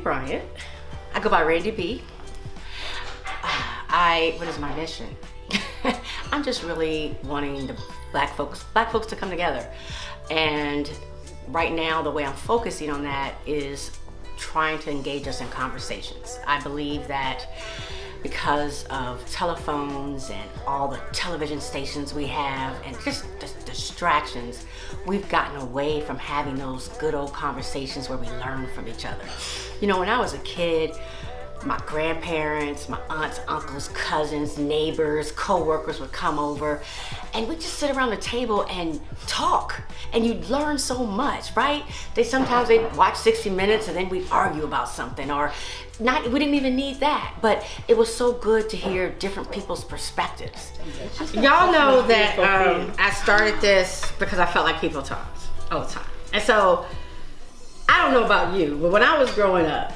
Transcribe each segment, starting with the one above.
Bryant. I go by Randy B. What is my mission? I'm just really wanting the black folks to come together. And right now, the way I'm focusing on that is trying to engage us in conversations. I believe that because of telephones and all the television stations we have and just the distractions, we've gotten away from having those good old conversations where we learn from each other. You know, when I was a kid, my grandparents, my aunts, uncles, cousins, neighbors, co-workers would come over and we'd just sit around the table and talk, and you'd learn so much, right? Sometimes they'd watch 60 Minutes and then we'd argue about something, or not. We didn't even need that, but it was so good to hear different people's perspectives. Y'all know that I started this because I felt like people talked all the time. And so, I don't know about you, but when I was growing up,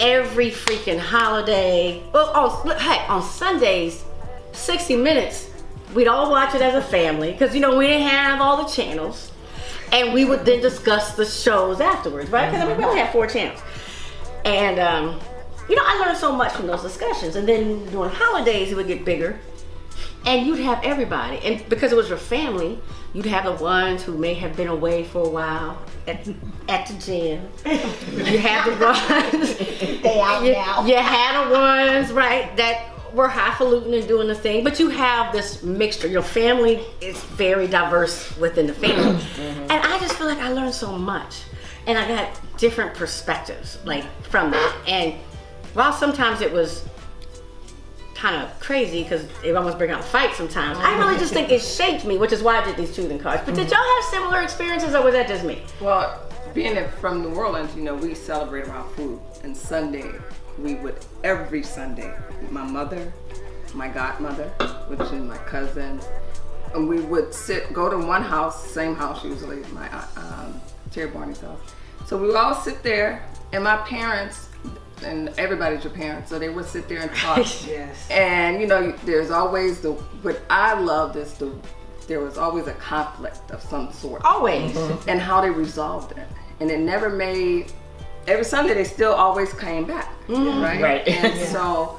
every freaking holiday, heck, on Sundays, 60 Minutes, we'd all watch it as a family, because, you know, we didn't have all the channels, and we would then discuss the shows afterwards, right? Because we only had 4 channels. And, you know, I learned so much from those discussions. And then during holidays, it would get bigger, and you'd have everybody. And because it was your family, you'd have the ones who may have been away for a while at the gym. You had the ones. They out now. You had the ones, right, that were highfalutin and doing the thing. But you have this mixture. Your family is very diverse within the family. And I just feel like I learned so much. And I got different perspectives, like, from that. And while sometimes it was kind of crazy because it almost bring out a fight sometimes, I really just think it shaped me, which is why I did these choosing cards. But did y'all have similar experiences, or was that just me? Well, being from New Orleans, you know, we celebrate around food. And Sunday, we would, every Sunday, my mother, my godmother, which is my cousins, and we would go to one house, same house usually, my Terry Barney's house. So we would all sit there, and my parents, and everybody's your parents, so they would sit there and talk. Yes. And you know, there's always what I loved is there was always a conflict of some sort. Always. And how they resolved it. And it never made, every Sunday they still always came back, right? And so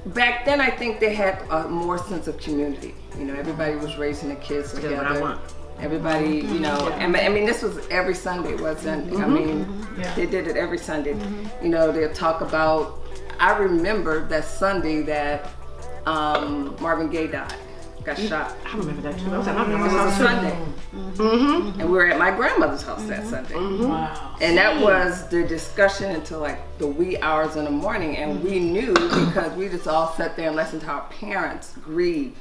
back then I think they had a more sense of community. You know, everybody was raising the kids together. What I want. Everybody, you know, I mean, this was every Sunday, wasn't it? I mean, they did it every Sunday. You know, they'll talk about, I remember that Sunday that Marvin Gaye got shot. I remember that too. I was at my It grandma's was a house. Sunday. And we were at my grandmother's house that Sunday. Wow. And that was the discussion until like the wee hours in the morning. And we knew, because we just all sat there and listened to our parents grieve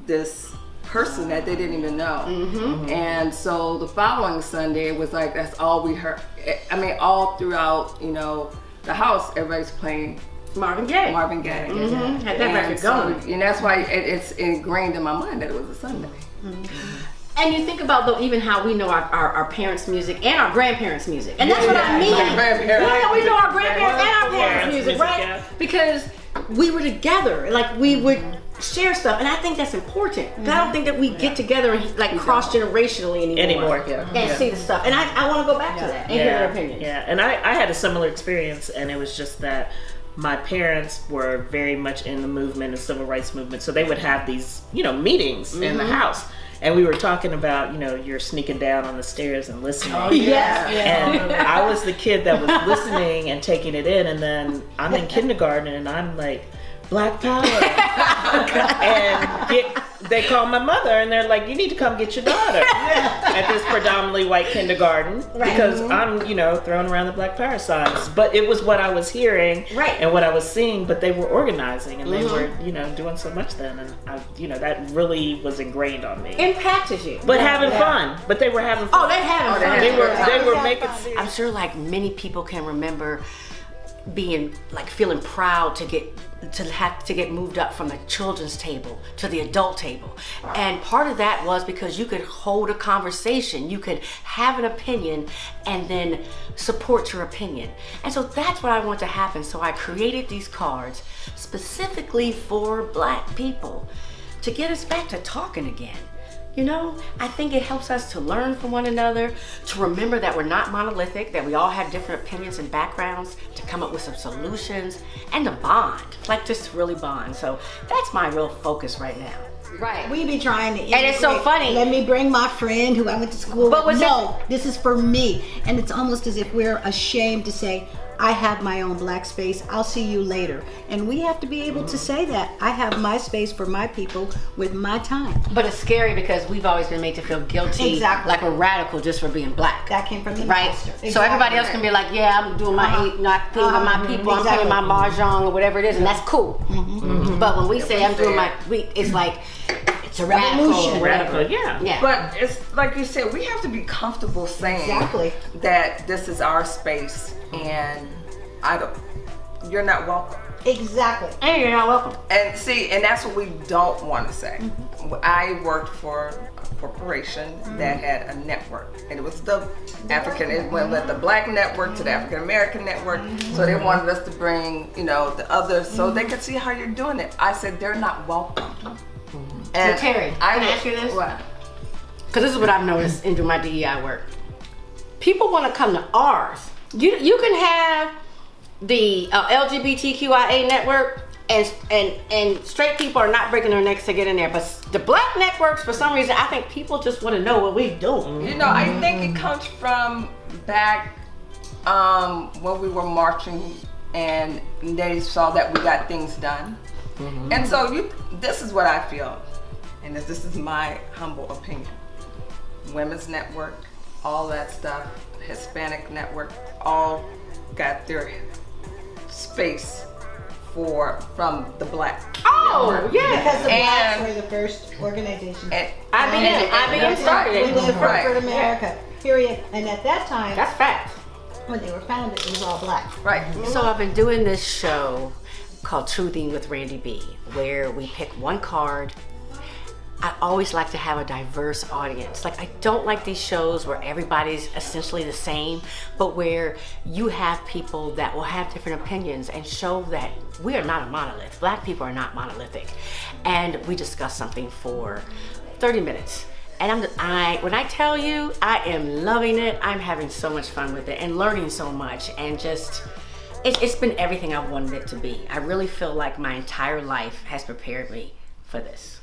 this person that they didn't even know. And so the following Sunday, it was like, that's all we heard. I mean, all throughout, you know, the house, everybody's playing Marvin Gaye. Had that record going. And that's why it's ingrained in my mind that it was a Sunday. And you think about, though, even how we know our parents' music and our grandparents' music. And that's what I mean. Yeah, we know our grandparents and our parents' music, right? Because we were together, like we would share stuff, and I think that's important. I don't think that we get together and like cross-generationally anymore. And see the stuff. And I want to go back to that and hear their opinions. Yeah, and I had a similar experience, and it was just that my parents were very much in the movement, the civil rights movement, so they would have these, you know, meetings in the house. And we were talking about, you know, you're sneaking down on the stairs and listening. And I was the kid that was listening and taking it in, and then I'm in kindergarten and I'm like, Black Power. And they call my mother and they're like, you need to come get your daughter at this predominantly white kindergarten, because I'm, you know, throwing around the Black Power signs. But it was what I was hearing and what I was seeing, but they were organizing and they were, you know, doing so much then. And I, you know, that really was ingrained on me. Impacted you. But having fun. But they were having fun. Oh, they having fun. They were making serious. I'm sure like many people can remember being like feeling proud to get moved up from the children's table to the adult table. And part of that was because you could hold a conversation, you could have an opinion and then support your opinion. And so that's what I want to happen. So I created these cards specifically for Black people to get us back to talking again. You know, I think it helps us to learn from one another, to remember that we're not monolithic, that we all have different opinions and backgrounds, to come up with some solutions, and to bond, like just really bond. So that's my real focus right now. Right. We be trying to And it's so integrate. funny. Let me bring my friend who I went to school But with. was No, this is for me. And it's almost as if we're ashamed to say, I have my own black space. I'll see you later. And we have to be able to say that. I have my space for my people with my time. But it's scary because we've always been made to feel guilty, Exactly. like we're radical just for being black. That came from the Right? master. So everybody else can be like, yeah, I'm doing my not thing with my people, I'm playing my mahjong or whatever it is, and that's cool. But when we say I'm doing it's like, it's a revolution. Radical, yeah. Yeah. But it's like you said, we have to be comfortable saying Exactly. that this is our space and you're not welcome. Exactly. And you're not welcome. And see, and that's what we don't want to say. I worked for a corporation that had a network, and it was the African. It went with the Black network to the African American network. So they wanted us to bring, the others, so they could see how you're doing it. I said they're not welcome. And So Terry, can I ask you this? What? Because this is what I've noticed in doing my DEI work. People want to come to ours. You can have the LGBTQIA network, and straight people are not breaking their necks to get in there. But the black networks, for some reason, I think people just want to know what we do. I think it comes from back when we were marching, and they saw that we got things done. And so this is what I feel, and this is my humble opinion. Women's network, all that stuff, Hispanic network, all got their space from the black. Oh, network. yeah. Because the blacks And- were the first organization. And IBM started We it. live for Right. America, period. And at that time, That's fact. when they were founded, it was all black. right. So I've been doing this show called Truthing with Randy B, where we pick one card. I always like to have a diverse audience. Like, I don't like these shows where everybody's essentially the same, but where you have people that will have different opinions and show that we are not a monolith. Black people are not monolithic. And we discuss something for 30 minutes. And when I tell you, I am loving it. I'm having so much fun with it and learning so much, and just, it's been everything I wanted it to be. I really feel like my entire life has prepared me for this.